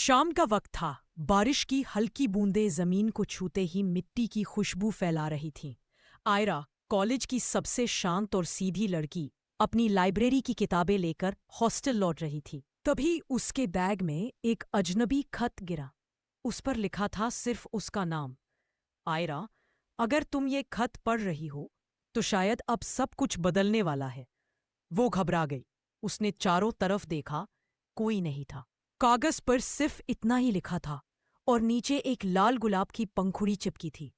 शाम का वक्त था। बारिश की हल्की बूंदें जमीन को छूते ही मिट्टी की खुशबू फैला रही थीं। आयरा, कॉलेज की सबसे शांत और सीधी लड़की, अपनी लाइब्रेरी की किताबें लेकर हॉस्टल लौट रही थी। तभी उसके बैग में एक अजनबी खत गिरा। उस पर लिखा था सिर्फ उसका नाम। आयरा, अगर तुम ये खत पढ़ रही हो तो शायद अब सब कुछ बदलने वाला है। वो घबरा गई। उसने चारों तरफ देखा, कोई नहीं था। कागज पर सिर्फ इतना ही लिखा था और नीचे एक लाल गुलाब की पंखुड़ी चिपकी थी।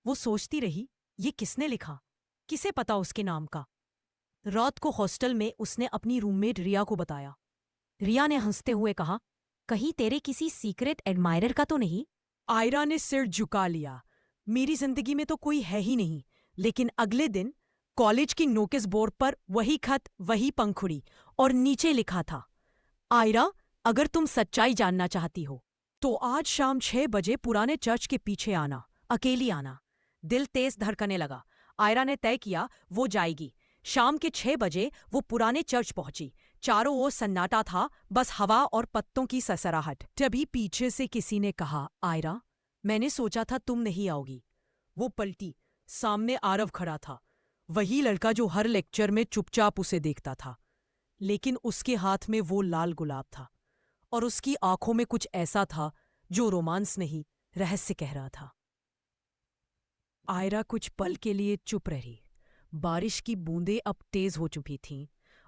वो सोचती रही, ये किसने लिखा? किसे पता उसके नाम का? रात को हॉस्टल में उसने अपनी रूममेट रिया को बताया। रिया ने हंसते हुए कहा, कहीं तेरे किसी सीक्रेट एडमायरर का तो नहीं? आयरा ने सिर झुका लिया। मेरी जिंदगी में तो कोई है ही नहीं। लेकिन अगले दिन कॉलेज की नोटिस बोर्ड पर वही खत, वही पंखुड़ी, और नीचे लिखा था, आयरा, अगर तुम सच्चाई जानना चाहती हो तो आज शाम 6 बजे पुराने चर्च के पीछे आना, अकेली आना। दिल तेज धड़कने लगा। आयरा ने तय किया वो जाएगी। शाम के 6 बजे वो पुराने चर्च पहुंची। चारों ओर सन्नाटा था, बस हवा और पत्तों की ससराहट। तभी पीछे से किसी ने कहा, आयरा, मैंने सोचा था तुम नहीं आओगी। वो पलटी। सामने आरव खड़ा था, वही लड़का जो हर लेक्चर में चुपचाप उसे देखता था। लेकिन उसके हाथ में वो लाल गुलाब था और उसकी आंखों में कुछ ऐसा था जो रोमांस नहीं, रहस्य कह रहा था। आयरा कुछ पल के लिए चुप रही। बारिश की बूंदें अब तेज हो चुकी थीं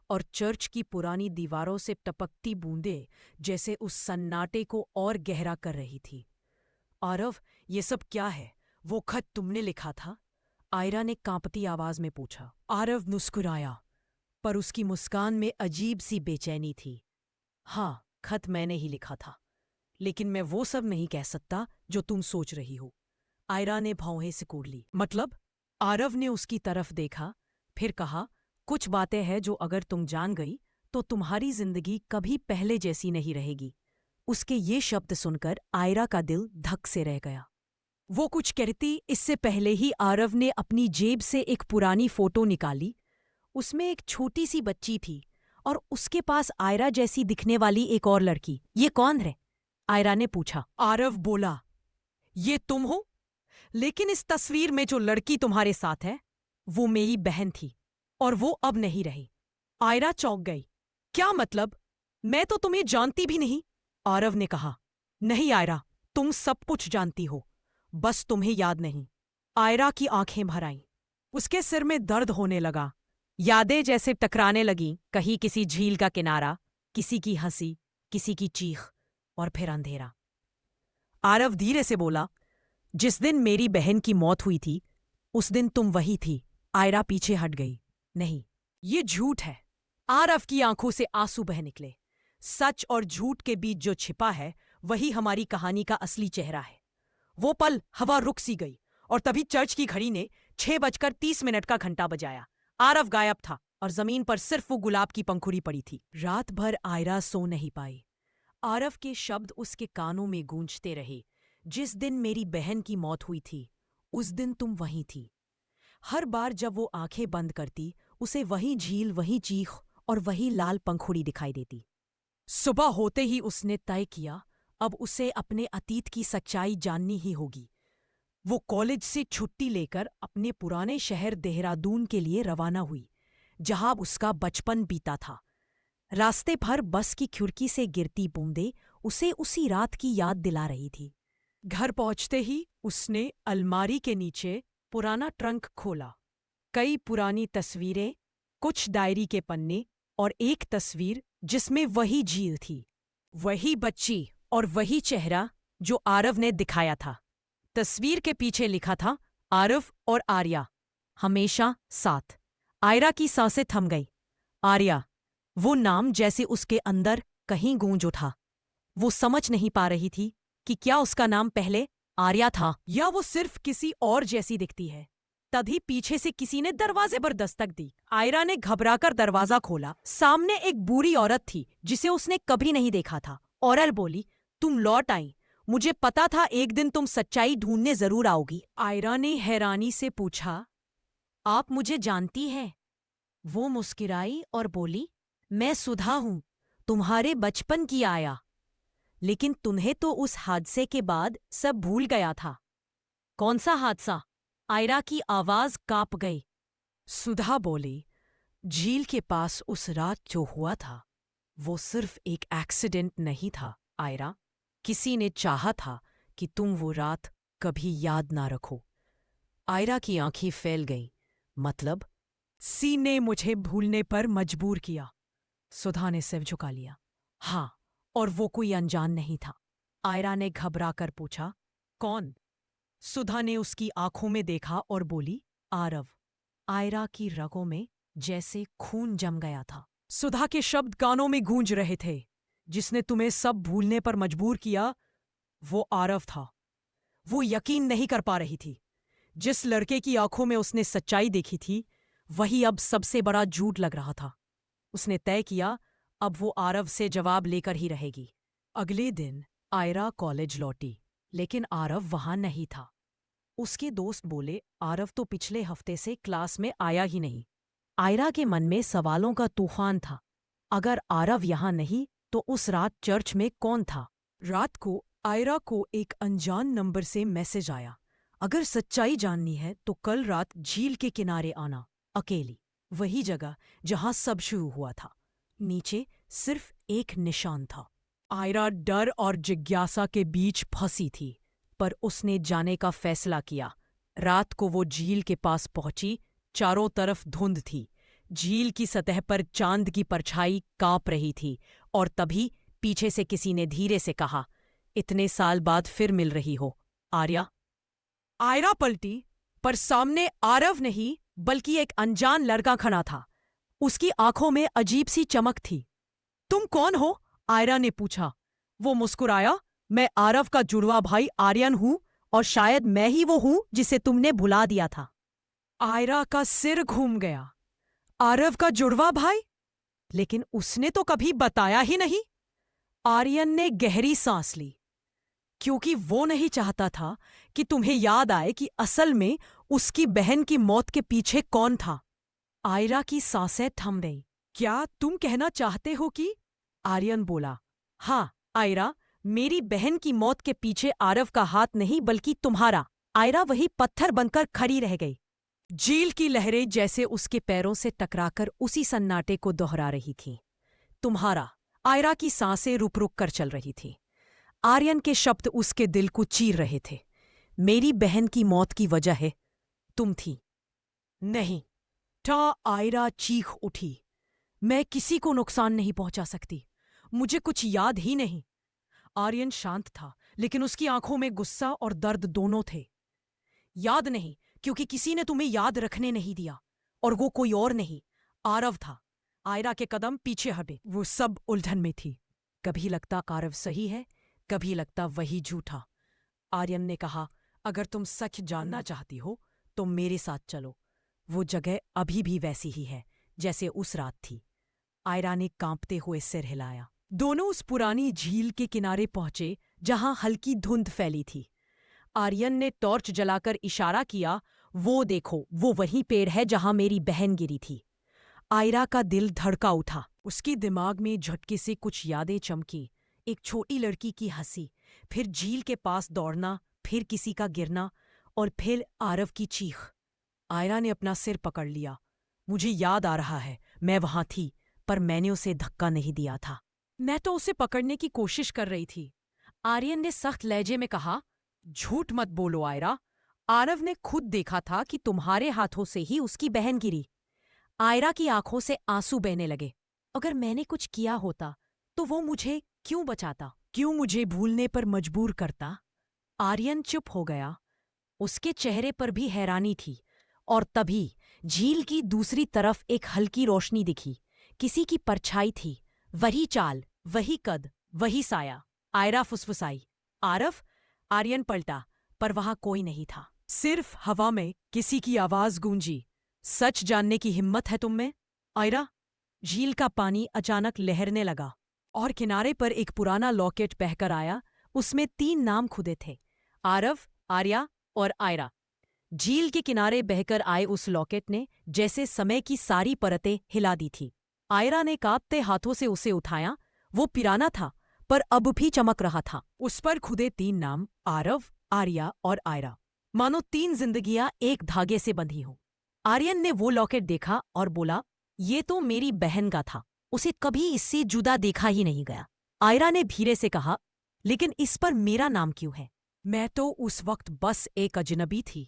और चर्च की पुरानी दीवारों से टपकती बूंदें जैसे उस सन्नाटे को और गहरा कर रही थी। आरव, ये सब क्या है? वो खत तुमने लिखा था? आयरा ने कांपती आवाज में पूछा। आरव मुस्कुराया, पर उसकी मुस्कान में अजीब सी बेचैनी थी। हाँ, खत मैंने ही लिखा था, लेकिन मैं वो सब नहीं कह सकता जो तुम सोच रही हो। आयरा ने भौहें सिकोड़ ली। मतलब? आरव ने उसकी तरफ देखा, फिर कहा, कुछ बातें हैं जो अगर तुम जान गई तो तुम्हारी जिंदगी कभी पहले जैसी नहीं रहेगी। उसके ये शब्द सुनकर आयरा का दिल धक से रह गया। वो कुछ कहती इससे पहले ही आरव ने अपनी जेब से एक पुरानी फोटो निकाली। उसमें एक छोटी सी बच्ची थी और उसके पास आयरा जैसी दिखने वाली एक और लड़की। ये कौन है? आयरा ने पूछा। आरव बोला, ये तुम हो? लेकिन इस तस्वीर में जो लड़की तुम्हारे साथ है वो मेरी बहन थी और वो अब नहीं रही। आयरा चौंक गई। क्या मतलब? मैं तो तुम्हें जानती भी नहीं। आरव ने कहा। नहीं आयरा, तुम सब कुछ जानती हो, बस तुम्हें याद नहीं। आयरा की आंखें भर आईं। उसके सिर में दर्द होने लगा। यादें जैसे टकराने लगीं, कहीं किसी झील का किनारा, किसी की हंसी, किसी की चीख, और फिर अंधेरा। आरव धीरे से बोला, जिस दिन मेरी बहन की मौत हुई थी उस दिन तुम वही थी। आयरा पीछे हट गई। नहीं, ये झूठ है। आरव की आंखों से आंसू बह निकले। सच और झूठ के बीच जो छिपा है वही हमारी कहानी का असली चेहरा है। वो पल हवा रुक सी गई और तभी चर्च की घड़ी ने 6:30 का घंटा बजाया। आरव गायब था और जमीन पर सिर्फ वो गुलाब की पंखुड़ी पड़ी थी। रात भर आयरा सो नहीं पाई। आरव के शब्द उसके कानों में गूंजते रहे। जिस दिन मेरी बहन की मौत हुई थी उस दिन तुम वहीं थी। हर बार जब वो आंखें बंद करती उसे वही झील, वही चीख और वही लाल पंखुड़ी दिखाई देती। सुबह होते ही उसने तय किया, अब उसे अपने अतीत की सच्चाई जाननी ही होगी। वो कॉलेज से छुट्टी लेकर अपने पुराने शहर देहरादून के लिए रवाना हुई, जहां उसका बचपन बीता था। रास्ते भर बस की खिड़की से गिरती बूंदें उसे उसी रात की याद दिला रही थी। घर पहुंचते ही उसने अलमारी के नीचे पुराना ट्रंक खोला। कई पुरानी तस्वीरें, कुछ डायरी के पन्ने और एक तस्वीर जिसमें वही झील थी, वही बच्ची और वही चेहरा जो आरव ने दिखाया था। तस्वीर के पीछे लिखा था, आरव और आर्या हमेशा साथ। आयरा की सांसें थम गई। आर्या, वो नाम जैसे उसके अंदर कहीं गूंज उठा। वो समझ नहीं पा रही थी कि क्या उसका नाम पहले आर्या था या वो सिर्फ किसी और जैसी दिखती है। तभी पीछे से किसी ने दरवाजे पर दस्तक दी। आयरा ने घबराकर दरवाजा खोला। सामने एक बूढ़ी औरत थी जिसे उसने कभी नहीं देखा था। औरत बोली, तुम लौट आई। मुझे पता था एक दिन तुम सच्चाई ढूंढने जरूर आओगी। आयरा ने हैरानी से पूछा, आप मुझे जानती हैं? वो मुस्किराई और बोली, मैं सुधा हूं, तुम्हारे बचपन की आया। लेकिन तुम्हें तो उस हादसे के बाद सब भूल गया था। कौन सा हादसा? आयरा की आवाज कांप गई। सुधा बोली, झील के पास उस रात जो हुआ था वो सिर्फ एक एक्सीडेंट नहीं था आयरा। किसी ने चाहा था कि तुम वो रात कभी याद ना रखो। आयरा की आंखें फैल गईं। मतलब? सी ने मुझे भूलने पर मजबूर किया। सुधा ने सिर झुका लिया। हाँ, और वो कोई अनजान नहीं था। आयरा ने घबराकर पूछा, कौन? सुधा ने उसकी आंखों में देखा और बोली, आरव। आयरा की रगों में जैसे खून जम गया था। सुधा के शब्द कानों में गूंज रहे थे। जिसने तुम्हें सब भूलने पर मजबूर किया वो आरव था। वो यकीन नहीं कर पा रही थी। जिस लड़के की आंखों में उसने सच्चाई देखी थी वही अब सबसे बड़ा झूठ लग रहा था। उसने तय किया अब वो आरव से जवाब लेकर ही रहेगी। अगले दिन आयरा कॉलेज लौटी, लेकिन आरव वहां नहीं था। उसके दोस्त बोले, आरव तो पिछले हफ्ते से क्लास में आया ही नहीं। आयरा के मन में सवालों का तूफान था। अगर आरव यहां नहीं तो उस रात चर्च में कौन था? रात को आयरा को एक अनजान नंबर से मैसेज आया, अगर सच्चाई जाननी है तो कल रात झील के किनारे आना, अकेली। वही जगह जहां सब शुरू हुआ था। नीचे सिर्फ एक निशान था। आयरा डर और जिज्ञासा के बीच फंसी थी, पर उसने जाने का फैसला किया। रात को वो झील के पास पहुंची। चारों तरफ धुंध थी। झील की सतह पर चांद की परछाई कांप रही थी और तभी पीछे से किसी ने धीरे से कहा, इतने साल बाद फिर मिल रही हो, आर्या। आयरा पलटी, पर सामने आरव नहीं बल्कि एक अनजान लड़का खड़ा था। उसकी आंखों में अजीब सी चमक थी। तुम कौन हो? आयरा ने पूछा। वो मुस्कुराया, मैं आरव का जुड़वा भाई आर्यन हूं और शायद मैं ही वो हूं जिसे तुमने भुला दिया था। आयरा का सिर घूम गया। आरव का जुड़वा भाई? लेकिन उसने तो कभी बताया ही नहीं। आर्यन ने गहरी सांस ली, क्योंकि वो नहीं चाहता था कि तुम्हें याद आए कि असल में उसकी बहन की मौत के पीछे कौन था। आयरा की सांसें थम गईं। क्या तुम कहना चाहते हो कि? आर्यन बोला, हाँ आयरा, मेरी बहन की मौत के पीछे आरव का हाथ नहीं बल्कि तुम्हारा। आयरा वही पत्थर बनकर खड़ी रह गई। झील की लहरें जैसे उसके पैरों से टकराकर उसी सन्नाटे को दोहरा रही थीं। तुम्हारा। आयरा की सांसें रुक रुक कर चल रही थीं। आर्यन के शब्द उसके दिल को चीर रहे थे। मेरी बहन की मौत की वजह है तुम थी। नहीं। आयरा चीख उठी, मैं किसी को नुकसान नहीं पहुंचा सकती। मुझे कुछ याद ही नहीं। आर्यन शांत था, लेकिन उसकी आंखों में गुस्सा और दर्द दोनों थे। याद नहीं, क्योंकि किसी ने तुम्हें याद रखने नहीं दिया, और वो कोई और नहीं, आरव था। आयरा के कदम पीछे हटे। वो सब उलझन में थी। कभी लगता आरव सही है, कभी लगता वही झूठा। आर्यन ने कहा, अगर तुम सच जानना चाहती हो तो मेरे साथ चलो। वो जगह अभी भी वैसी ही है जैसे उस रात थी। आयरा ने कांपते हुए सिर हिलाया। दोनों उस पुरानी झील के किनारे पहुंचे जहां हल्की धुंध फैली थी। आर्यन ने टॉर्च जलाकर इशारा किया, वो देखो, वो वही पेड़ है जहां मेरी बहन गिरी थी। आयरा का दिल धड़का उठा। उसके दिमाग में झटके से कुछ यादें चमकी। एक छोटी लड़की की हंसी, फिर झील के पास दौड़ना, फिर किसी का गिरना, और फिर आरव की चीख। आयरा ने अपना सिर पकड़ लिया। मुझे याद आ रहा है, मैं वहां थी, पर मैंने उसे धक्का नहीं दिया था। मैं तो उसे पकड़ने की कोशिश कर रही थी। आर्यन ने सख्त लहजे में कहा, झूठ मत बोलो आयरा। आरव ने खुद देखा था कि तुम्हारे हाथों से ही उसकी बहन गिरी। आयरा की आंखों से आंसू बहने लगे। अगर मैंने कुछ किया होता तो वो मुझे क्यों बचाता? क्यों मुझे भूलने पर मजबूर करता? आर्यन चुप हो गया। उसके चेहरे पर भी हैरानी थी। और तभी झील की दूसरी तरफ एक हल्की रोशनी दिखी। किसी की परछाई थी। वही चाल, वही कद, वही साया। आयरा फुसफुसाई, आरव। आर्यन पलटा, पर वहां कोई नहीं था। सिर्फ हवा में किसी की आवाज गूंजी, सच जानने की हिम्मत है तुम में, आयरा? झील का पानी अचानक लहरने लगा और किनारे पर एक पुराना लॉकेट बहकर आया। उसमें 3 नाम खुदे थे, आरव, आर्या और आयरा। झील के किनारे बहकर आए उस लॉकेट ने जैसे समय की सारी परतें हिला दी थी। आयरा ने कांपते हाथों से उसे उठाया। वो पुराना था, पर अब भी चमक रहा था। उस पर खुदे 3 नाम, आरव, आर्या और आयरा, मानो 3 जिंदगियां एक धागे से बंधी हो। आर्यन ने वो लॉकेट देखा और बोला, ये तो मेरी बहन का था, उसे कभी इससे जुदा देखा ही नहीं गया। आयरा ने धीरे से कहा, लेकिन इस पर मेरा नाम क्यों है? मैं तो उस वक्त बस एक अजनबी थी।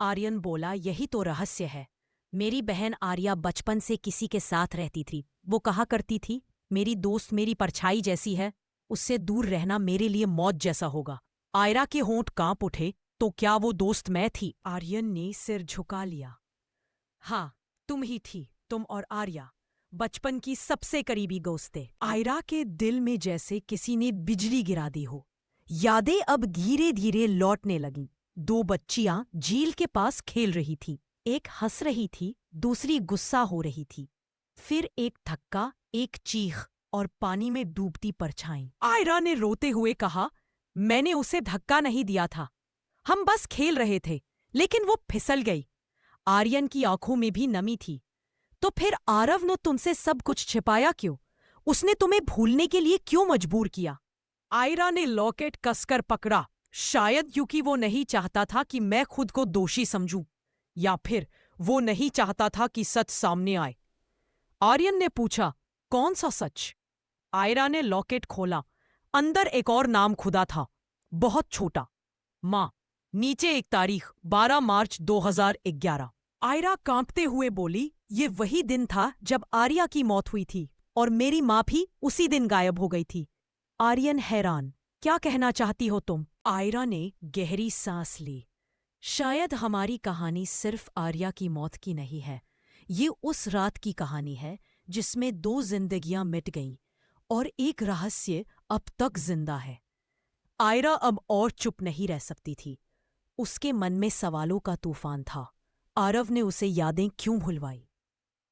आर्यन बोला, यही तो रहस्य है। मेरी बहन आर्या बचपन से किसी के साथ रहती थी। वो कहा करती थी, मेरी दोस्त मेरी परछाई जैसी है, उससे दूर रहना मेरे लिए मौत जैसा होगा। आयरा के होंठ कांप उठे, तो क्या वो दोस्त मैं थी? आर्यन ने सिर झुका लिया। हाँ, तुम ही थी, तुम और आर्या, बचपन की सबसे करीबी दोस्तें। आयरा के दिल में जैसे किसी ने बिजली गिरा दी हो। यादें अब धीरे धीरे लौटने लगीं। 2 बच्चियां झील के पास खेल रही थी। एक हंस रही थी, दूसरी गुस्सा हो रही थी। फिर एक थक्का, एक चीख और पानी में डूबती परछाई। आयरा ने रोते हुए कहा, मैंने उसे धक्का नहीं दिया था, हम बस खेल रहे थे, लेकिन वो फिसल गई। आर्यन की आंखों में भी नमी थी। तो फिर आरव ने तुमसे सब कुछ छिपाया क्यों? उसने तुम्हें भूलने के लिए क्यों मजबूर किया? आयरा ने लॉकेट कसकर पकड़ा, शायद क्योंकि वो नहीं चाहता था कि मैं खुद को दोषी समझूं, या फिर वो नहीं चाहता था कि सच सामने आए। आर्यन ने पूछा, कौन सा सच? आयरा ने लॉकेट खोला। अंदर एक और नाम खुदा था, बहुत छोटा। मां। नीचे एक तारीख, 12 मार्च 2011। आयरा कांपते हुए बोली, ये वही दिन था जब आर्या की मौत हुई थी और मेरी मां भी उसी दिन गायब हो गई थी। आर्यन हैरान, क्या कहना चाहती हो तुम? आयरा ने गहरी सांस ली। शायद हमारी कहानी सिर्फ आर्या की मौत की नहीं है। ये उस रात की कहानी है जिसमें 2 जिंदगियां मिट गईं और एक रहस्य अब तक जिंदा है। आयरा अब और चुप नहीं रह सकती थी। उसके मन में सवालों का तूफान था। आरव ने उसे यादें क्यों भुलवाई?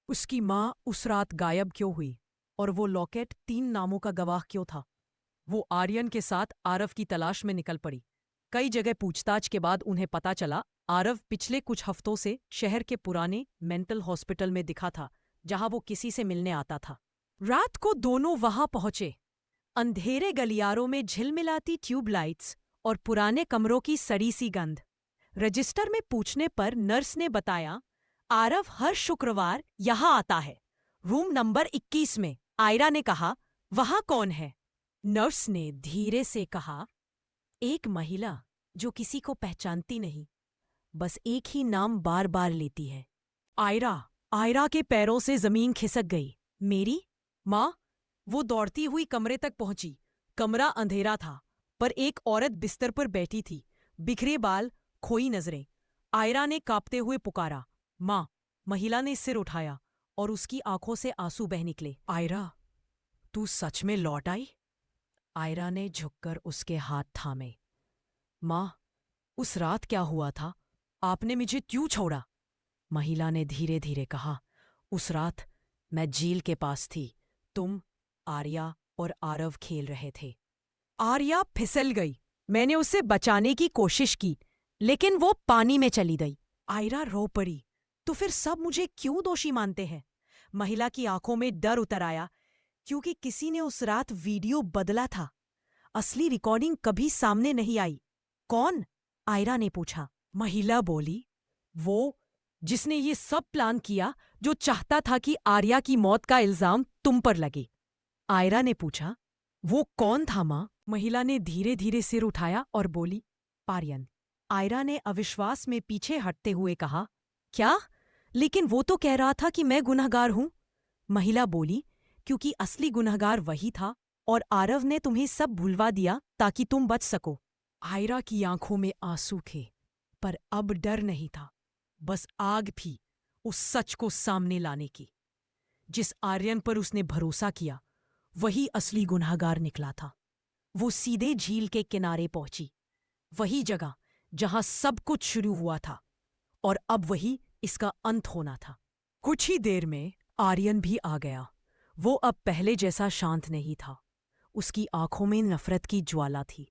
उसकी माँ उस रात गायब क्यों हुई? और वो लॉकेट 3 नामों का गवाह क्यों था? वो आर्यन के साथ आरव की तलाश में निकल पड़ी। कई जगह पूछताछ के बाद उन्हें पता चला, आरव पिछले कुछ हफ्तों से शहर के पुराने मेंटल हॉस्पिटल में दिखा था, जहां वो किसी से मिलने आता था। रात को दोनों वहां पहुंचे। अंधेरे गलियारों में झिलमिलाती ट्यूबलाइट्स और पुराने कमरों की सड़ी सी गंध। रजिस्टर में पूछने पर नर्स ने बताया, आरव हर शुक्रवार यहां आता है, रूम नंबर 21 में। आयरा ने कहा, वहां कौन है? नर्स ने धीरे से कहा, एक महिला जो किसी को पहचानती नहीं, बस एक ही नाम बार बार लेती है। आयरा के पैरों से जमीन खिसक गई। मेरी माँ? वो दौड़ती हुई कमरे तक पहुंची। कमरा अंधेरा था, पर एक औरत बिस्तर पर बैठी थी, बिखरे बाल, खोई नजरें। आयरा ने कांपते हुए पुकारा, माँ। महिला ने सिर उठाया और उसकी आंखों से आंसू बह निकले। आयरा, तू सच में लौट आई? आयरा ने झुककर उसके हाथ थामे। माँ, उस रात क्या हुआ था? आपने मुझे क्यों छोड़ा? महिला ने धीरे धीरे कहा, उस रात मैं झील के पास थी। तुम, आर्या और आरव खेल रहे थे। आर्या फिसल गई। मैंने उसे बचाने की कोशिश की, लेकिन वो पानी में चली गई। आयरा रो पड़ी। तो फिर सब मुझे क्यों दोषी मानते हैं? महिला की आंखों में डर उतर आया, क्योंकि किसी ने उस रात वीडियो बदला था। असली रिकॉर्डिंग कभी सामने नहीं आई। कौन? आयरा ने पूछा। महिला बोली, वो जिसने ये सब प्लान किया, जो चाहता था कि आर्या की मौत का इल्जाम तुम पर लगे। आयरा ने पूछा, वो कौन था माँ? महिला ने धीरे धीरे सिर उठाया और बोली, आर्यन। आयरा ने अविश्वास में पीछे हटते हुए कहा, क्या? लेकिन वो तो कह रहा था कि मैं गुनहगार हूं। महिला बोली, क्योंकि असली गुनहगार वही था और आरव ने तुम्हें सब भुलवा दिया ताकि तुम बच सको। आयरा की आंखों में आंसू थे, पर अब डर नहीं था, बस आग भी उस सच को सामने लाने की। जिस आर्यन पर उसने भरोसा किया, वही असली गुनहगार निकला था। वो सीधे झील के किनारे पहुंची, वही जगह जहां सब कुछ शुरू हुआ था, और अब वही इसका अंत होना था। कुछ ही देर में आर्यन भी आ गया। वो अब पहले जैसा शांत नहीं था। उसकी आंखों में नफरत की ज्वाला थी।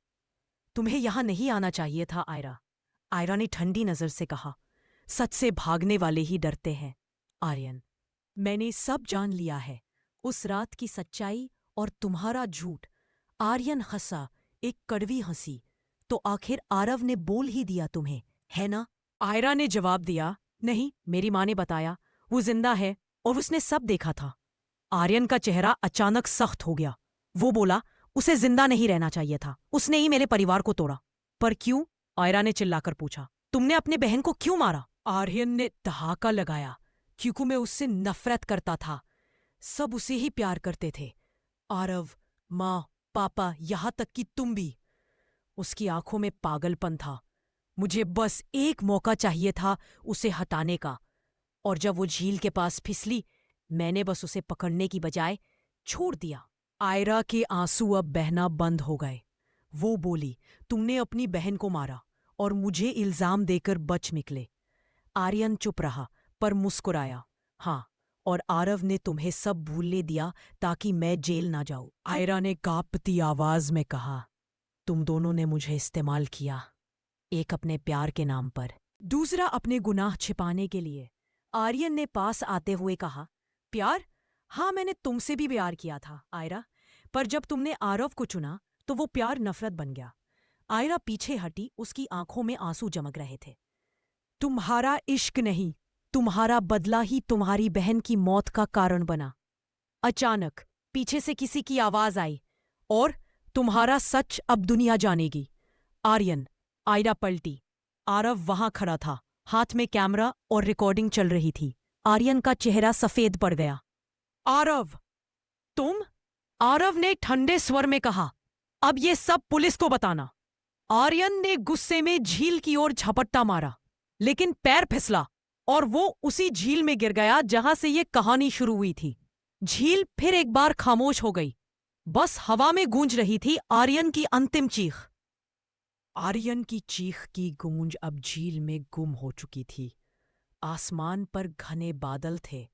तुम्हें यहां नहीं आना चाहिए था, आयरा। आयरा ने ठंडी नजर से कहा, सच से भागने वाले ही डरते हैं। आर्यन, मैंने सब जान लिया है। उस रात की सच्चाई और तुम्हारा झूठ आर्यन हंसा, एक कड़वी हंसी। तो आखिर आरव ने बोल ही दिया तुम्हें, है ना? आयरा ने जवाब दिया, नहीं, मेरी माँ ने बताया, वो जिंदा है और उसने सब देखा था। आर्यन का चेहरा अचानक सख्त हो गया। वो बोला, उसे जिंदा नहीं रहना चाहिए था, उसने ही मेरे परिवार को तोड़ा। पर क्यों? आयरा ने चिल्लाकर पूछा, तुमने अपने बहन को क्यों मारा? आर्यन ने ठहाका लगाया, क्योंकि मैं उससे नफरत करता था। सब उसे ही प्यार करते थे, आरव, माँ, पापा, यहां तक कि तुम भी। उसकी आंखों में पागलपन था। मुझे बस एक मौका चाहिए था उसे हटाने का। और जब वो झील के पास फिसली, मैंने बस उसे पकड़ने की बजाय छोड़ दिया। आयरा के आंसू अब बहना बंद हो गए। वो बोली, तुमने अपनी बहन को मारा और मुझे इल्जाम देकर बच निकले। आर्यन चुप रहा, पर मुस्कुराया। हाँ, और आरव ने तुम्हें सब भूलने दिया ताकि मैं जेल ना जाऊं। आयरा ने कांपती आवाज में कहा, तुम दोनों ने मुझे इस्तेमाल किया, एक अपने प्यार के नाम पर, दूसरा अपने गुनाह छिपाने के लिए। आर्यन ने पास आते हुए कहा, प्यार? हाँ, मैंने तुमसे भी प्यार किया था आयरा, पर जब तुमने आरव को चुना तो वो प्यार नफरत बन गया। आयरा पीछे हटी, उसकी आंखों में आंसू चमक रहे थे। तुम्हारा इश्क नहीं, तुम्हारा बदला ही तुम्हारी बहन की मौत का कारण बना। अचानक पीछे से किसी की आवाज आई, और तुम्हारा सच अब दुनिया जानेगी। आर्यन। आयरा पलटी। आरव वहां खड़ा था, हाथ में कैमरा और रिकॉर्डिंग चल रही थी। आर्यन का चेहरा सफेद पड़ गया। आरव, तुम? आरव ने ठंडे स्वर में कहा, अब ये सब पुलिस को बताना। आर्यन ने गुस्से में झील की ओर झपट्टा मारा, लेकिन पैर फिसला और वो उसी झील में गिर गया जहां से ये कहानी शुरू हुई थी। झील फिर एक बार खामोश हो गई। बस हवा में गूंज रही थी आर्यन की अंतिम चीख। आर्यन की चीख की गूंज अब झील में गुम हो चुकी थी। आसमान पर घने बादल थे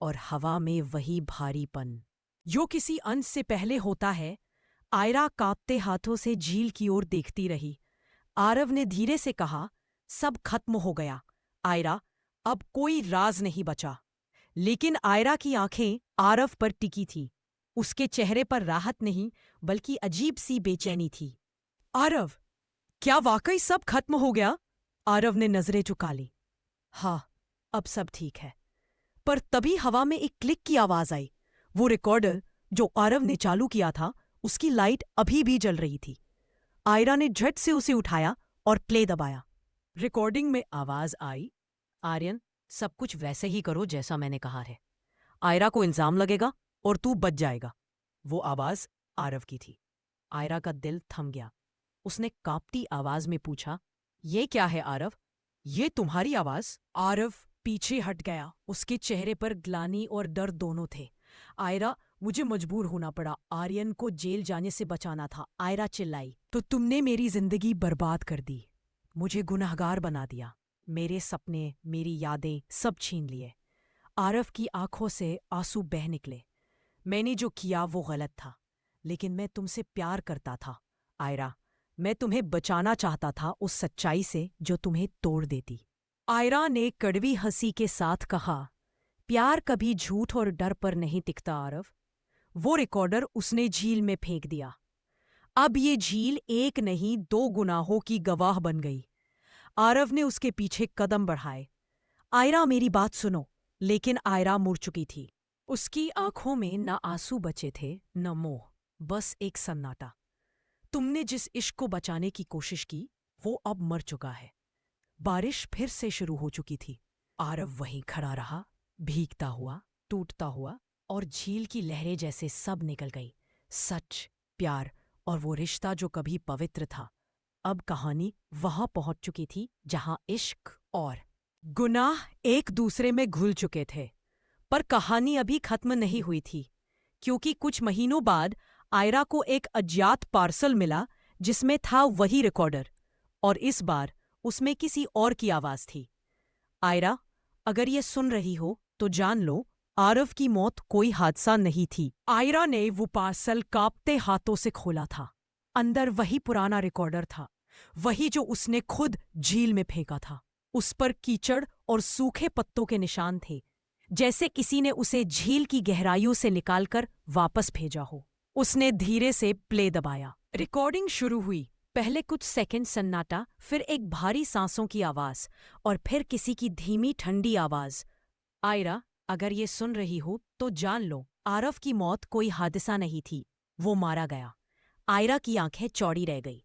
और हवा में वही भारीपन जो किसी अंत से पहले होता है। आयरा कांपते हाथों से झील की ओर देखती रही। आरव ने धीरे से कहा, सब खत्म हो गया आयरा, अब कोई राज नहीं बचा। लेकिन आयरा की आंखें आरव पर टिकी थी। उसके चेहरे पर राहत नहीं, बल्कि अजीब सी बेचैनी थी। आरव, क्या वाकई सब खत्म हो गया? आरव ने नजरें झुका ली। हाँ, अब सब ठीक है। पर तभी हवा में एक क्लिक की आवाज आई। वो रिकॉर्डर जो आरव ने चालू किया था, उसकी लाइट अभी भी जल रही थी। आयरा ने झट से उसे उठाया और प्ले दबाया। रिकॉर्डिंग में आवाज आई, आर्यन, सब कुछ वैसे ही करो जैसा मैंने कहा है। आयरा को इल्जाम लगेगा और तू बच जाएगा। वो आवाज आरव की थी। आयरा का दिल थम गया। उसने कांपती आवाज में पूछा, ये क्या है आरव? ये तुम्हारी आवाज? आरव पीछे हट गया। उसके चेहरे पर ग्लानि और डर दोनों थे। आयरा, मुझे मजबूर होना पड़ा, आर्यन को जेल जाने से बचाना था। आयरा चिल्लाई, तो तुमने मेरी जिंदगी बर्बाद कर दी, मुझे गुनहगार बना दिया, मेरे सपने, मेरी यादें सब छीन लिए। आरव की आंखों से आंसू बह निकले। मैंने जो किया वो गलत था, लेकिन मैं तुमसे प्यार करता था आयरा। मैं तुम्हें बचाना चाहता था उस सच्चाई से जो तुम्हें तोड़ देती। आयरा ने कड़वी हंसी के साथ कहा, प्यार कभी झूठ और डर पर नहीं टिकता आरव। वो रिकॉर्डर उसने झील में फेंक दिया। अब ये झील एक नहीं, दो गुनाहों की गवाह बन गई। आरव ने उसके पीछे कदम बढ़ाए। आयरा, मेरी बात सुनो। लेकिन आयरा मुड़ चुकी थी। उसकी आंखों में न आंसू बचे थे न मोह, बस एक सन्नाटा। तुमने जिस इश्क को बचाने की कोशिश की, वो अब मर चुका है। बारिश फिर से शुरू हो चुकी थी। आरव वहीं खड़ा रहा, भीगता हुआ, टूटता हुआ, और झील की लहरें जैसे सब निकल गई। सच, प्यार और वो रिश्ता जो कभी पवित्र था। अब कहानी वहां पहुंच चुकी थी जहां इश्क और गुनाह एक दूसरे में घुल चुके थे। पर कहानी अभी खत्म नहीं हुई थी, क्योंकि कुछ महीनों बाद आयरा को एक अज्ञात पार्सल मिला जिसमें था वही रिकॉर्डर, और इस बार उसमें किसी और की आवाज थी। आयरा, अगर ये सुन रही हो तो जान लो, आरव की मौत कोई हादसा नहीं थी। आयरा ने वो पार्सल कांपते हाथों से खोला था। अंदर वही पुराना रिकॉर्डर था, वही जो उसने खुद झील में फेंका था। उस पर कीचड़ और सूखे पत्तों के निशान थे, जैसे किसी ने उसे झील की गहराइयों से निकालकर वापस भेजा हो। उसने धीरे से प्ले दबाया। रिकॉर्डिंग शुरू हुई। पहले कुछ सेकंड सन्नाटा, फिर एक भारी सांसों की आवाज और फिर किसी की धीमी ठंडी आवाज। आयरा, अगर ये सुन रही हो तो जान लो, आरव की मौत कोई हादसा नहीं थी, वो मारा गया। आयरा की आंखें चौड़ी रह गई।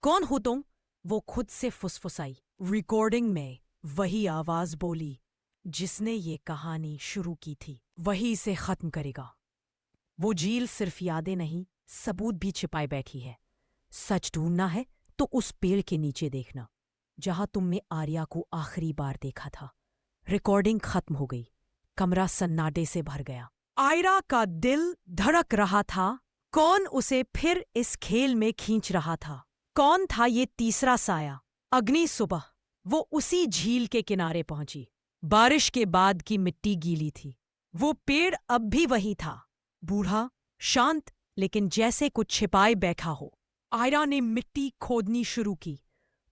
कौन हो तुम? वो खुद से फुसफुसाई। रिकॉर्डिंग में वही आवाज बोली जिसने ये कहानी शुरू की थी, वही इसे खत्म करेगा। वो झील सिर्फ यादें नहीं, सबूत भी छिपाए बैठी है। सच ढूंढना है तो उस पेड़ के नीचे देखना, जहां तुमने आर्या को आखिरी बार देखा था। रिकॉर्डिंग खत्म हो गई। कमरा सन्नाटे से भर गया। आयरा का दिल धड़क रहा था। कौन उसे फिर इस खेल में खींच रहा था? कौन था ये तीसरा साया? अगली सुबह वो उसी झील के किनारे पहुंची। बारिश के बाद की मिट्टी गीली थी। वो पेड़ अब भी वही था, बूढ़ा, शांत, लेकिन जैसे कुछ छिपाए बैठा हो। आयरा ने मिट्टी खोदनी शुरू की।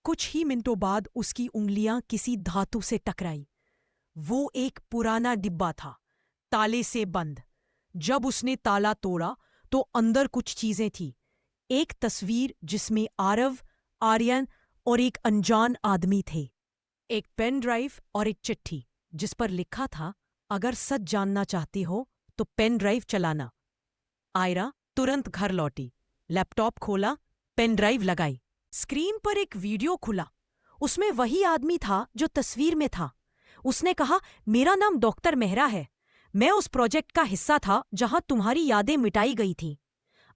कुछ ही मिनटों बाद उसकी उंगलियां किसी धातु से टकराई। वो एक पुराना डिब्बा था, ताले से बंद। जब उसने ताला तोड़ा तो अंदर कुछ चीजें थी। एक तस्वीर जिसमें आरव, आर्यन और एक अनजान आदमी थे। एक पेन ड्राइव और एक चिट्ठी जिस पर लिखा था, अगर सच जानना चाहती हो तो पेन ड्राइव चलाना। आयरा तुरंत घर लौटी, लैपटॉप खोला, पेन ड्राइव लगाई। स्क्रीन पर एक वीडियो खुला। उसमें वही आदमी था जो तस्वीर में था। उसने कहा, मेरा नाम डॉक्टर मेहरा है। मैं उस प्रोजेक्ट का हिस्सा था जहां तुम्हारी यादें मिटाई गई थीं।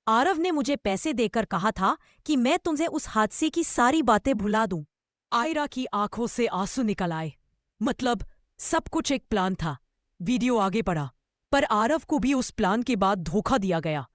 आरव ने मुझे पैसे देकर कहा था कि मैं तुमसे उस हादसे की सारी बातें भुला दूं। आयरा की आंखों से आंसू निकल आए। मतलब सब कुछ एक प्लान था। वीडियो आगे बढ़ा, पर आरव को भी उस प्लान के बाद धोखा दिया गया।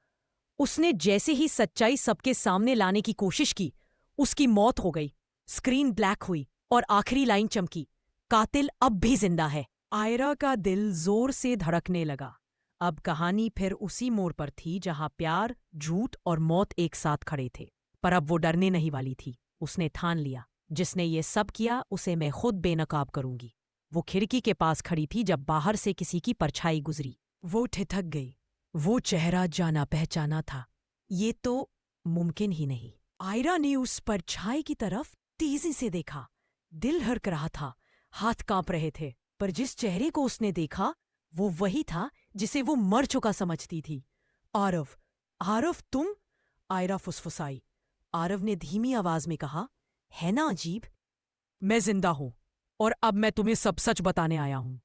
उसने जैसे ही सच्चाई सबके सामने लाने की कोशिश की, उसकी मौत हो गई। स्क्रीन ब्लैक हुई और आखिरी लाइन चमकी, कातिल अब भी जिंदा है। आयरा का दिल जोर से धड़कने लगा। अब कहानी फिर उसी मोड़ पर थी जहां प्यार, झूठ और मौत एक साथ खड़े थे। पर अब वो डरने नहीं वाली थी। उसने ठान लिया, जिसने ये सब किया उसे मैं खुद बेनकाब करूंगी। वो खिड़की के पास खड़ी थी जब बाहर से किसी की परछाई गुजरी। वो ठिठक गई। वो चेहरा जाना पहचाना था। ये तो मुमकिन ही नहीं। आयरा ने उस परछाई की तरफ तेजी से देखा। दिल हड़क रहा था, हाथ कांप रहे थे। पर जिस चेहरे को उसने देखा वो वही था जिसे वो मर चुका समझती थी। आरव, आरव तुम? आयरा फुसफुसाई। आरव ने धीमी आवाज में कहा, है ना अजीब? मैं जिंदा हूं और अब मैं तुम्हें सब सच बताने आया हूं।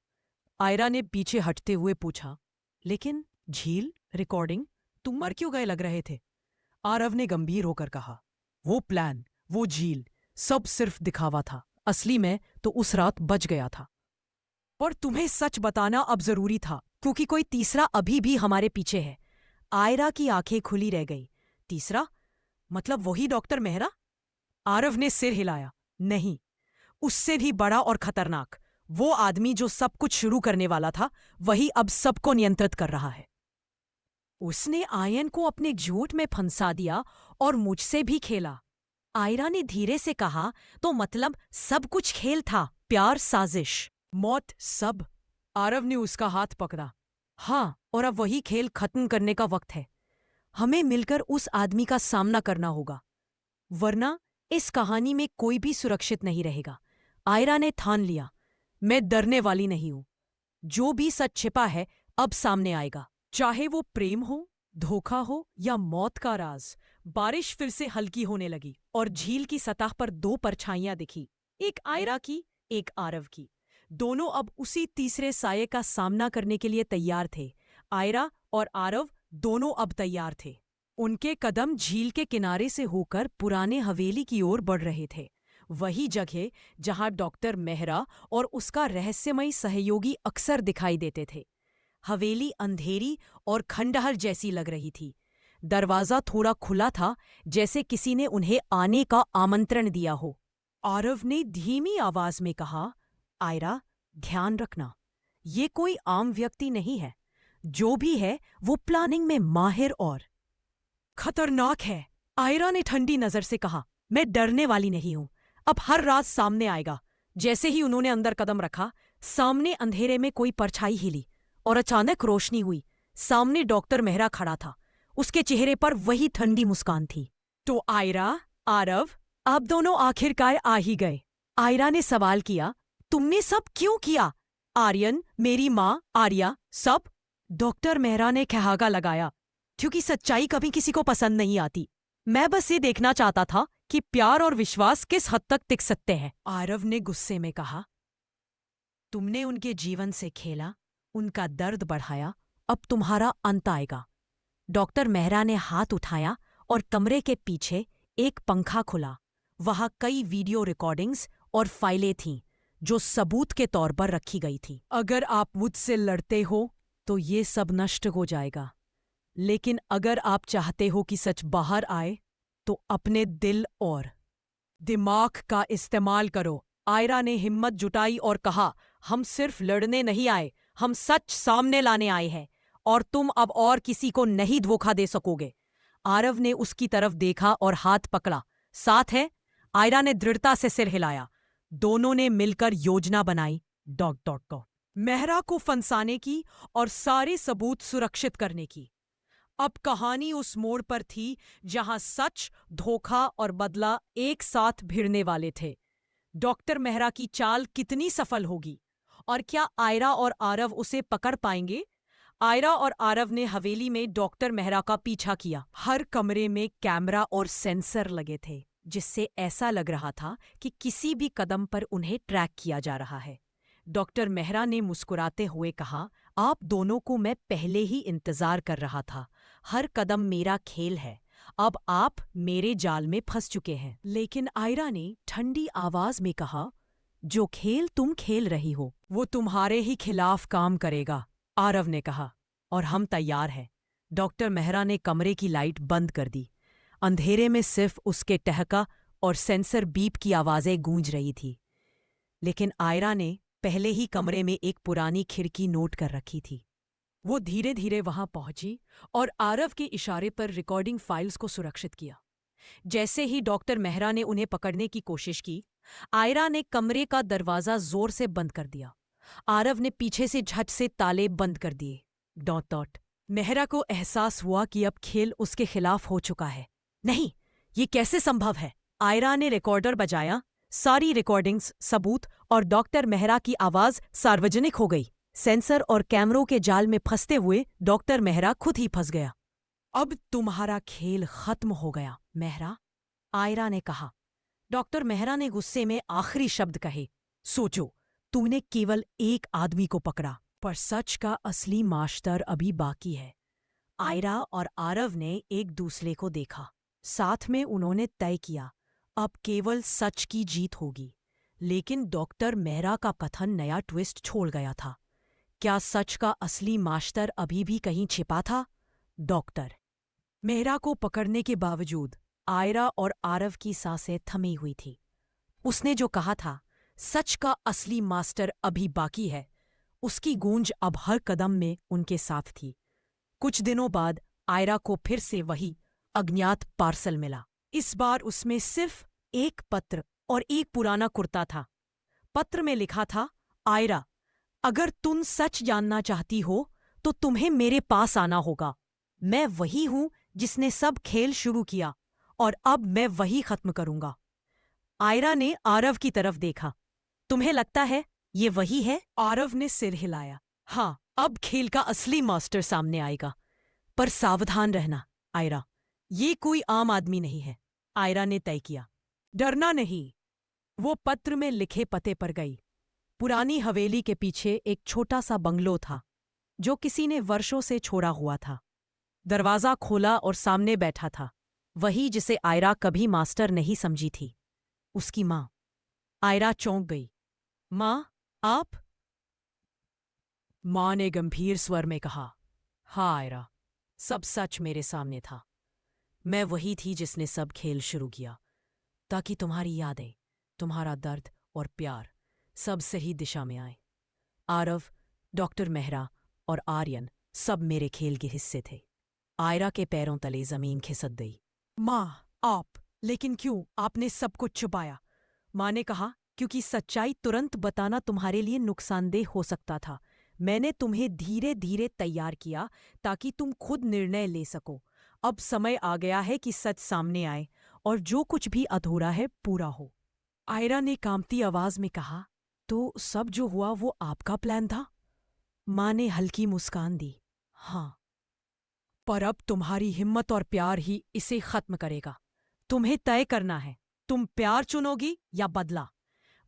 आयरा ने पीछे हटते हुए पूछा, लेकिन झील, रिकॉर्डिंग, तुम मर क्यों गए लग रहे थे? आरव ने गंभीर होकर कहा, वो प्लान, वो झील, सब सिर्फ दिखावा था। असली में तो उस रात बच गया था। और तुम्हें सच बताना अब जरूरी था, क्योंकि कोई तीसरा अभी भी हमारे पीछे है। आयरा की आंखें खुली रह गई। तीसरा? मतलब वही डॉक्टर मेहरा? आरव ने सिर हिलाया। नहीं, उससे भी बड़ा और खतरनाक। वो आदमी जो सब कुछ शुरू करने वाला था, वही अब सबको नियंत्रित कर रहा है। उसने आयन को अपने झूठ में फंसा दिया और मुझसे भी खेला। आयरा ने धीरे से कहा, तो मतलब सब कुछ खेल था, प्यार, साजिश, मौत, सब? आरव ने उसका हाथ पकड़ा। हाँ, और अब वही खेल खत्म करने का वक्त है। हमें मिलकर उस आदमी का सामना करना होगा, वरना इस कहानी में कोई भी सुरक्षित नहीं रहेगा। आयरा ने ठान लिया, मैं डरने वाली नहीं हूं। जो भी सच छिपा है अब सामने आएगा, चाहे वो प्रेम हो, धोखा हो या मौत का राज। बारिश फिर से हल्की होने लगी और झील की सतह पर दो परछाइयां दिखी, एक आयरा की, एक आरव की। दोनों अब उसी तीसरे साये का सामना करने के लिए तैयार थे। आयरा और आरव दोनों अब तैयार थे। उनके कदम झील के किनारे से होकर पुराने हवेली की ओर बढ़ रहे थे, वही जगह जहां डॉक्टर मेहरा और उसका रहस्यमयी सहयोगी अक्सर दिखाई देते थे। हवेली अंधेरी और खंडहर जैसी लग रही थी। दरवाजा थोड़ा खुला था, जैसे किसी ने उन्हें आने का आमंत्रण दिया हो। आरव ने धीमी आवाज में कहा, आयरा, ध्यान रखना, ये कोई आम व्यक्ति नहीं है। जो भी है वो प्लानिंग में माहिर और खतरनाक है। आयरा ने ठंडी नजर से कहा, मैं डरने वाली नहीं हूं। अब हर रात सामने आएगा। जैसे ही उन्होंने अंदर कदम रखा, सामने अंधेरे में कोई परछाई हिली और अचानक रोशनी हुई। सामने डॉक्टर मेहरा खड़ा था। उसके चेहरे पर वही ठंडी मुस्कान थी। तो आयरा, आरव, आप दोनों आखिरकार आ ही गए। आयरा ने सवाल किया, तुमने सब क्यों किया? आर्यन, मेरी माँ, आर्या, सब? डॉक्टर मेहरा ने ठहाका लगाया, क्योंकि सच्चाई कभी किसी को पसंद नहीं आती। मैं बस ये देखना चाहता था कि प्यार और विश्वास किस हद तक टिक सकते हैं। आरव ने गुस्से में कहा, तुमने उनके जीवन से खेला, उनका दर्द बढ़ाया, अब तुम्हारा अंत आएगा। डॉक्टर मेहरा ने हाथ उठाया और कमरे के पीछे एक पंखा खुला। वहां कई वीडियो रिकॉर्डिंग्स और फाइलें थीं जो सबूत के तौर पर रखी गई थी। अगर आप मुझसे लड़ते हो तो ये सब नष्ट हो जाएगा, लेकिन अगर आप चाहते हो कि सच बाहर आए तो अपने दिल और दिमाग का इस्तेमाल करो। आयरा ने हिम्मत जुटाई और कहा, हम सिर्फ लड़ने नहीं आए, हम सच सामने लाने आए हैं, और तुम अब और किसी को नहीं धोखा दे सकोगे। आरव ने उसकी तरफ देखा और हाथ पकड़ा। साथ है? आयरा ने दृढ़ता से सिर हिलाया। दोनों ने मिलकर योजना बनाई, मेहरा को फंसाने की और सारे सबूत सुरक्षित करने की। अब कहानी उस मोड़ पर थी जहां सच, धोखा और बदला एक साथ भिड़ने वाले थे। डॉक्टर मेहरा की चाल कितनी सफल होगी, और क्या आयरा और आरव उसे पकड़ पाएंगे? आयरा और आरव ने हवेली में डॉक्टर मेहरा का पीछा किया। हर कमरे में कैमरा और सेंसर लगे थे, जिससे ऐसा लग रहा था कि किसी भी कदम पर उन्हें ट्रैक किया जा रहा है। डॉक्टर मेहरा ने मुस्कुराते हुए कहा, आप दोनों को मैं पहले ही इंतजार कर रहा था। हर कदम मेरा खेल है। अब आप मेरे जाल में फंस चुके हैं। लेकिन आयरा ने ठंडी आवाज में कहा, जो खेल तुम खेल रही हो वो तुम्हारे ही खिलाफ काम करेगा। आरव ने कहा, और हम तैयार हैं। डॉक्टर मेहरा ने कमरे की लाइट बंद कर दी। अंधेरे में सिर्फ उसके टहका और सेंसर बीप की आवाजें गूंज रही थी। लेकिन आयरा ने पहले ही कमरे में एक पुरानी खिड़की नोट कर रखी थी। वो धीरे धीरे वहां पहुंची और आरव के इशारे पर रिकॉर्डिंग फाइल्स को सुरक्षित किया। जैसे ही डॉक्टर मेहरा ने उन्हें पकड़ने की कोशिश की, आयरा ने कमरे का दरवाजा जोर से बंद कर दिया। आरव ने पीछे से झट से ताले बंद कर दिए। मेहरा को एहसास हुआ कि अब खेल उसके खिलाफ हो चुका है। नहीं, ये कैसे संभव है? आयरा ने रिकॉर्डर बजाया। सारी रिकॉर्डिंग्स, सबूत और डॉक्टर मेहरा की आवाज सार्वजनिक हो गई। सेंसर और कैमरों के जाल में फंसते हुए डॉक्टर मेहरा खुद ही फंस गया। अब तुम्हारा खेल खत्म हो गया, मेहरा, आयरा ने कहा। डॉक्टर मेहरा ने गुस्से में आखिरी शब्द कहे, सोचो, तूने केवल एक आदमी को पकड़ा, पर सच का असली मास्टर अभी बाकी है। आयरा और आरव ने एक दूसरे को देखा। साथ में उन्होंने तय किया, अब केवल सच की जीत होगी। लेकिन डॉक्टर मेहरा का कथन नया ट्विस्ट छोड़ गया था। क्या सच का असली मास्टर अभी भी कहीं छिपा था? डॉक्टर मेहरा को पकड़ने के बावजूद आयरा और आरव की सांसें थमी हुई थी। उसने जो कहा था, सच का असली मास्टर अभी बाकी है, उसकी गूंज अब हर कदम में उनके साथ थी। कुछ दिनों बाद आयरा को फिर से वही अज्ञात पार्सल मिला। इस बार उसमें सिर्फ एक पत्र और एक पुराना कुर्ता था। पत्र में लिखा था, आयरा, अगर तुम सच जानना चाहती हो तो तुम्हें मेरे पास आना होगा। मैं वही हूं जिसने सब खेल शुरू किया, और अब मैं वही खत्म करूंगा। आयरा ने आरव की तरफ देखा। तुम्हें लगता है ये वही है? आरव ने सिर हिलाया। हाँ, अब खेल का असली मास्टर सामने आएगा। पर सावधान रहना, आयरा, ये कोई आम आदमी नहीं है। आयरा ने तय किया। डरना नहीं। वो पत्र में लिखे पते पर गई। पुरानी हवेली के पीछे एक छोटा सा बंगलो था, जो किसी ने वर्षों से छोड़ा हुआ था। दरवाजा खोला और सामने बैठा था वही जिसे आयरा कभी मास्टर नहीं समझी थी, उसकी माँ। आयरा चौंक गई। माँ, आप? माँ ने गंभीर स्वर में कहा, हाँ आयरा, सब सच मेरे सामने था। मैं वही थी जिसने सब खेल शुरू किया, ताकि तुम्हारी यादें, तुम्हारा दर्द और प्यार सब सही दिशा में आए। आरव, डॉक्टर मेहरा और आर्यन सब मेरे खेल के हिस्से थे। आयरा के पैरों तले जमीन खिसक गई। माँ, आप? लेकिन क्यों आपने सब कुछ छुपाया? माँ ने कहा, क्योंकि सच्चाई तुरंत बताना तुम्हारे लिए नुकसानदेह हो सकता था। मैंने तुम्हें धीरे धीरे तैयार किया ताकि तुम खुद निर्णय ले सको। अब समय आ गया है कि सच सामने आए और जो कुछ भी अधूरा है पूरा हो। आयरा ने कांपती आवाज में कहा, तो सब जो हुआ वो आपका प्लान था? माँ ने हल्की मुस्कान दी। हाँ, पर अब तुम्हारी हिम्मत और प्यार ही इसे खत्म करेगा। तुम्हें तय करना है, तुम प्यार चुनोगी या बदला।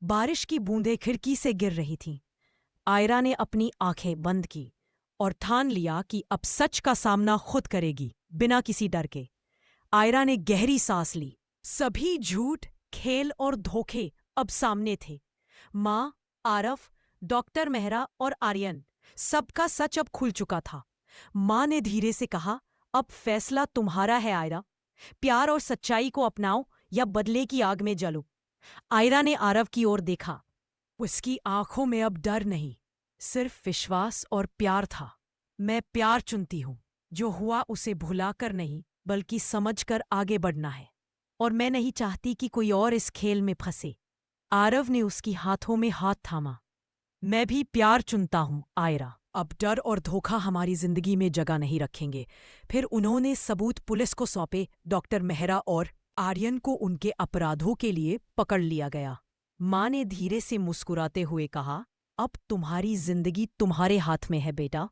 बारिश की बूंदें खिड़की से गिर रही थीं। आयरा ने अपनी आंखें बंद की और ठान लिया कि अब सच का सामना खुद करेगी, बिना किसी डर के। आयरा ने गहरी सांस ली। सभी झूठ, खेल और धोखे अब सामने थे। माँ, आरफ, डॉक्टर मेहरा और आर्यन, सबका सच अब खुल चुका था। माँ ने धीरे से कहा, अब फैसला तुम्हारा है आयरा। प्यार और सच्चाई को अपनाओ या बदले की आग में जलो। आयरा ने आरव की ओर देखा। उसकी आंखों में अब डर नहीं, सिर्फ विश्वास और प्यार था। मैं प्यार चुनती हूँ। जो हुआ उसे भुलाकर नहीं, बल्कि समझकर आगे बढ़ना है। और मैं नहीं चाहती कि कोई और इस खेल में फंसे। आरव ने उसकी हाथों में हाथ थामा। मैं भी प्यार चुनता हूँ आयरा। अब डर और धोखा हमारी जिंदगी में जगह नहीं रखेंगे। फिर उन्होंने सबूत पुलिस को सौंपे। डॉक्टर मेहरा और आर्यन को उनके अपराधों के लिए पकड़ लिया गया। माँ ने धीरे से मुस्कुराते हुए कहा, अब तुम्हारी जिंदगी तुम्हारे हाथ में है बेटा।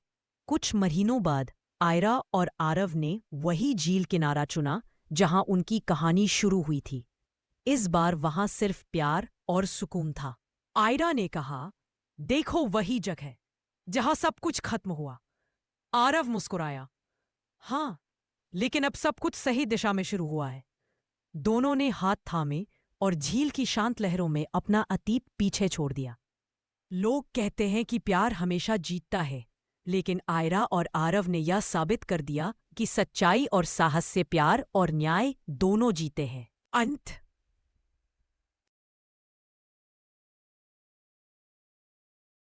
कुछ महीनों बाद आयरा और आरव ने वही झील किनारा चुना जहां उनकी कहानी शुरू हुई थी। इस बार वहां सिर्फ प्यार और सुकून था। आयरा ने कहा, देखो वही जगह जहां सब कुछ खत्म हुआ। आरव मुस्कुराया, हाँ, लेकिन अब सब कुछ सही दिशा में शुरू हुआ है। दोनों ने हाथ थामे और झील की शांत लहरों में अपना अतीत पीछे छोड़ दिया। लोग कहते हैं कि प्यार हमेशा जीतता है, लेकिन आयरा और आरव ने यह साबित कर दिया कि सच्चाई और साहस से प्यार और न्याय दोनों जीते हैं। अंत